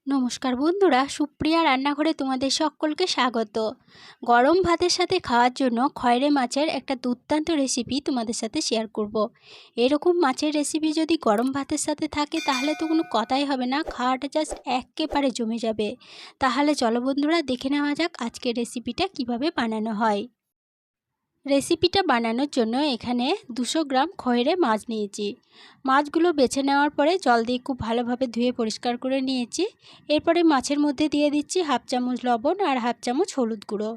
নমস্কার বন্ধুরা, সুপ্রিয়া রান্নাঘরে তোমাদের সকলকে স্বাগত। গরম ভাতের সাথে খাওয়ার জন্য খয়েরে মাছের একটা দুর্দান্ত রেসিপি তোমাদের সাথে শেয়ার করব। এরকম মাছের রেসিপি যদি গরম ভাতের সাথে থাকে তাহলে তো কোনো কথাই হবে না, খাওয়াটা জাস্ট একেবারে জমে যাবে। তাহলে চলো বন্ধুরা, দেখে নেওয়া যাক আজকের রেসিপিটা কিভাবে বানানো হয়। রেসিপিটা বানানোর জন্য এখানে 200 গ্রাম খয়েরে মাছ নিয়েছি। মাছগুলো বেছে নেওয়ার পরে জল দিয়ে খুব ভালোভাবে ধুয়ে পরিষ্কার করে নিয়েছি। এরপরে মাছের মধ্যে দিয়ে দিচ্ছি হাফ চামচ লবণ আর হাফ চামচ হলুদ গুঁড়ো।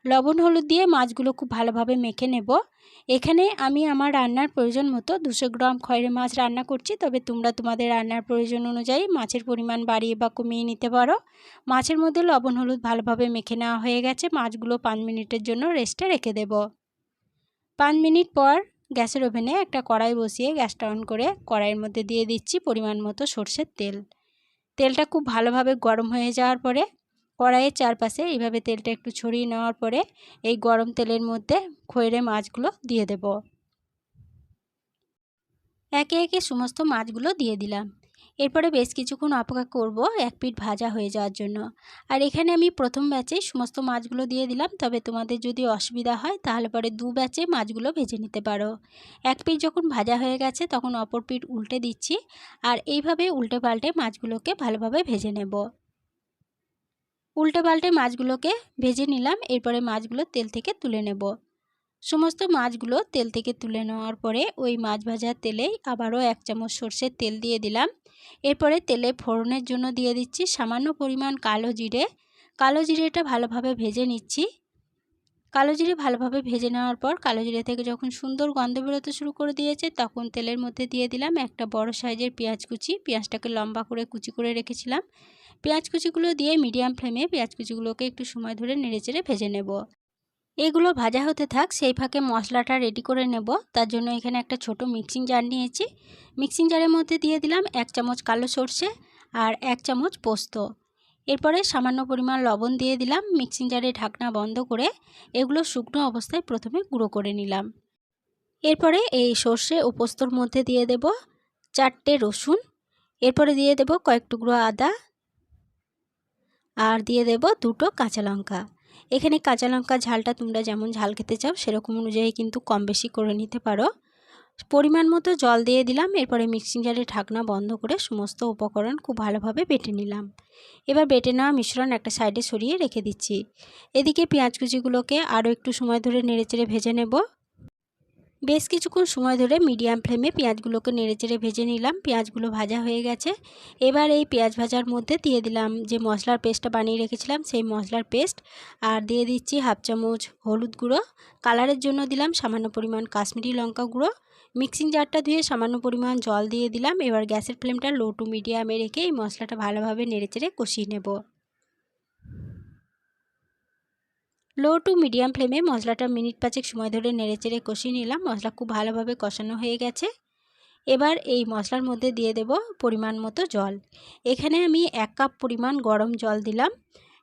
লবণ হলুদ দিয়ে মাছগুলো খুব ভালোভাবে মেখে নেব। এখানে আমি আমার রান্নার প্রয়োজন মতো 200 গ্রাম খয়েরে মাছ রান্না করছি, তবে তোমরা তোমাদের রান্নার প্রয়োজন অনুযায়ী মাছের পরিমাণ বাড়িয়ে বা কমিয়ে নিতে পারো। মাছের মধ্যে লবণ হলুদ ভালোভাবে মেখে নেওয়া হয়ে গেছে। মাছগুলো 5 মিনিটের জন্য রেস্টে রেখে দেব। 5 মিনিট পর গ্যাসের ওভেনে একটা কড়াই বসিয়ে গ্যাসটা অন করে কড়াইয়ের মধ্যে দিয়ে দিচ্ছি পরিমাণ মতো সরষের তেল। তেলটা খুব ভালোভাবে গরম হয়ে যাওয়ার পরে কড়াইয়ের চারপাশে এইভাবে তেলটা একটু ছড়িয়ে নেওয়ার পরে এই গরম তেলের মধ্যে খয়েরে মাছগুলো দিয়ে দেব। একে একে সমস্ত মাছগুলো দিয়ে দিলাম। এরপরে বেশ কিছুক্ষণ অপেক্ষা করব এক পিঠ ভাজা হয়ে যাওয়ার জন্য। আর এখানে আমি প্রথম ব্যাচেই সমস্ত মাছগুলো দিয়ে দিলাম, তবে তোমাদের যদি অসুবিধা হয় তাহলে পরে 2 ব্যাচে মাছগুলো ভেজে নিতে পারো। এক পিঠ যখন ভাজা হয়ে গেছে তখন অপর পিঠ উল্টে দিচ্ছি, আর এইভাবে উল্টে পাল্টে মাছগুলোকে ভালোভাবে ভেজে নেব। উল্টে পাল্টে মাছগুলোকে ভেজে নিলাম। এরপরে মাছগুলো তেল থেকে তুলে নেব। সমস্ত মাছগুলো তেল থেকে তুলে নেওয়ার পরে ওই মাছ ভাজার তেলেই আবারও 1 চামচ সরষের তেল দিয়ে দিলাম। এরপরে তেলে ফোড়নের জন্য দিয়ে দিচ্ছি সামান্য পরিমাণ কালো জিরে। কালো জিরেটা ভালোভাবে ভেজে নিচ্ছি। কালো জিরে ভালোভাবে ভেজে নেওয়ার পর কালো জিরে থেকে যখন সুন্দর গন্ধ বেরোতে শুরু করে দিয়েছে তখন তেলের মধ্যে দিয়ে দিলাম একটা বড় সাইজের পেঁয়াজ কুচি। পেঁয়াজটাকে লম্বা করে কুচি করে রেখেছিলাম। পেঁয়াজ কুচিগুলো দিয়ে মিডিয়াম ফ্লেমে পেঁয়াজ কুচিগুলোকে একটু সময় ধরে নেড়েচেড়ে ভেজে নেব। এগুলো ভাজা হতে থাক, সেই ফাঁকে মশলাটা রেডি করে নেব। তার জন্য এখানে একটা ছোট মিক্সিং জার নিয়েছি। মিক্সিং জারের মধ্যে দিয়ে দিলাম 1 চামচ কালো সর্ষে আর 1 চামচ পোস্ত। এরপরে সামান্য পরিমাণ লবণ দিয়ে দিলাম। মিক্সিং জারে ঢাকনা বন্ধ করে এগুলো শুকনো অবস্থায় প্রথমে গুঁড়ো করে নিলাম। এরপরে এই সর্ষে ও পোস্তর মধ্যে দিয়ে দেব 4টে রসুন। এরপরে দিয়ে দেব কয়েক টুকরো আদা আর দিয়ে দেব 2টো কাঁচা লঙ্কা। এখানে কাঁচা লঙ্কা ঝালটা তোমরা যেমন ঝাল খেতে চাও সেরকম অনুযায়ী কিন্তু কম বেশি করে নিতে পারো। পরিমাণ মতো জল দিয়ে দিলাম। এরপরে মিক্সিং জারে ঢাকনা বন্ধ করে সমস্ত উপকরণ খুব ভালোভাবে বেটে নিলাম। এবার বেটে নেওয়া মিশ্রণ একটা সাইডে সরিয়ে রেখে দিচ্ছি। এদিকে পেঁয়াজ কুচিগুলোকে আরও একটু সময় ধরে নেড়েচেড়ে ভেজে নেব। বেশ কিছুক্ষণ সময় ধরে মিডিয়াম ফ্লেমে পেঁয়াজগুলোকে নেড়েচেড়ে ভেজে নিলাম। পেঁয়াজগুলো ভাজা হয়ে গেছে। এবার এই পেঁয়াজ ভাজার মধ্যে দিয়ে দিলাম যে মশলার পেস্টটা বানিয়ে রেখেছিলাম সেই মশলার পেস্ট, আর দিয়ে দিচ্ছি হাফ চামচ হলুদ গুঁড়ো। কালারের জন্য দিলাম সামান্য পরিমাণ কাশ্মীরি লঙ্কা গুঁড়ো। মিক্সিং জারটা ধুয়ে সামান্য পরিমাণ জল দিয়ে দিলাম। এবার গ্যাসের ফ্লেমটা লো টু মিডিয়ামে রেখে এই মশলাটা ভালোভাবে নেড়েচেড়ে কষিয়ে নেব। লো টু মিডিয়াম ফ্লেমে মশলাটা মিনিট 5 সময় ধরে নেড়েচেড়ে কষিয়ে নিলাম। মশলা খুব ভালোভাবে কষানো হয়ে গেছে। এবার এই মশলার মধ্যে দিয়ে দেব পরিমাণ মতো জল। এখানে আমি 1 কাপ পরিমাণ গরম জল দিলাম।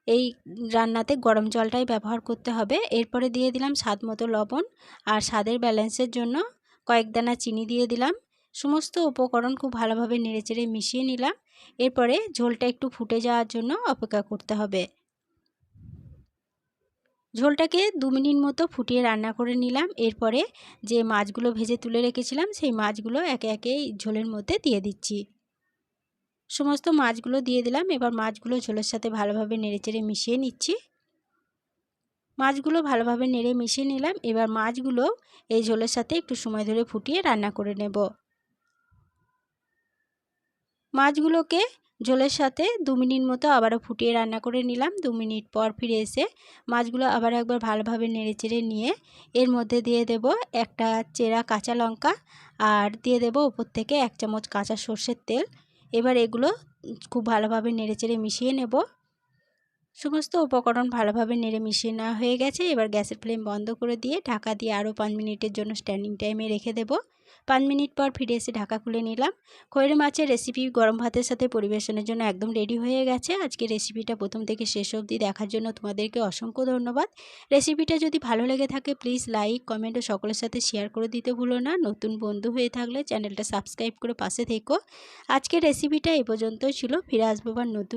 এই রান্নাতে গরম জলটাই ব্যবহার করতে হবে। এরপরে দিয়ে দিলাম স্বাদ মতো লবণ, আর স্বাদের ব্যালেন্সের জন্য কয়েক দানা চিনি দিয়ে দিলাম। সমস্ত উপকরণ খুব ভালোভাবে নেড়েচেড়ে মিশিয়ে নিলাম। এরপরে ঝোলটা একটু ফুটে যাওয়ার জন্য অপেক্ষা করতে হবে। ঝোলটাকে 2 মিনিট মতো ফুটিয়ে রান্না করে নিলাম। এরপরে যে মাছগুলো ভেজে তুলে রেখেছিলাম সেই মাছগুলো একে একে ঝোলের মধ্যে দিয়ে দিচ্ছি। সমস্ত মাছগুলো দিয়ে দিলাম। এবার মাছগুলো ঝোলের সাথে ভালোভাবে নেড়েচেড়ে মিশিয়ে নিচ্ছি। মাছগুলো ভালোভাবে নেড়ে মিশিয়ে নিলাম। এবার মাছগুলো এই ঝোলের সাথে একটু সময় ধরে ফুটিয়ে রান্না করে নেব। মাছগুলোকে ঝোলের সাথে 2 মিনিট মতো আবারও ফুটিয়ে রান্না করে নিলাম। 2 মিনিট পর ফিরে এসে মাছগুলো আবার একবার ভালোভাবে নেড়েচেড়ে নিয়ে এর মধ্যে দিয়ে দেব একটা চেরা কাঁচা লঙ্কা, আর দিয়ে দেব উপর থেকে 1 চামচ কাঁচা সর্ষের তেল। এবার এগুলো খুব ভালোভাবে নেড়েচেড়ে মিশিয়ে নেব। সমস্ত উপকরণ ভালোভাবে নেড়ে মিশিয়ে নেওয়া হয়ে গেছে। এবার গ্যাসের ফ্লেম বন্ধ করে দিয়ে ঢাকা দিয়ে আরও 5 মিনিটের জন্য স্ট্যান্ডিং টাইমে রেখে দেব। 5 মিনিট পর ফিরে এসে ঢাকা খুলে নিলাম। খয়েরে মাছের রেসিপি গরম ভাতের সাথে পরিবেশনের জন্য একদম রেডি হয়ে গেছে। আজকে রেসিপিটা প্রথম থেকে শেষ অবধি দেখার জন্য তোমাদেরকে অসংখ্য ধন্যবাদ। রেসিপিটা যদি ভালো লেগে থাকে প্লিজ লাইক, কমেন্ট ও সকলের সাথে শেয়ার করে দিতে ভুলো না। নতুন বন্ধু হয়ে থাকলে চ্যানেলটা সাবস্ক্রাইব করে পাশে থেকো। আজকের রেসিপিটা এই পর্যন্তই ছিল। ফিরে আসবো আবার নতুন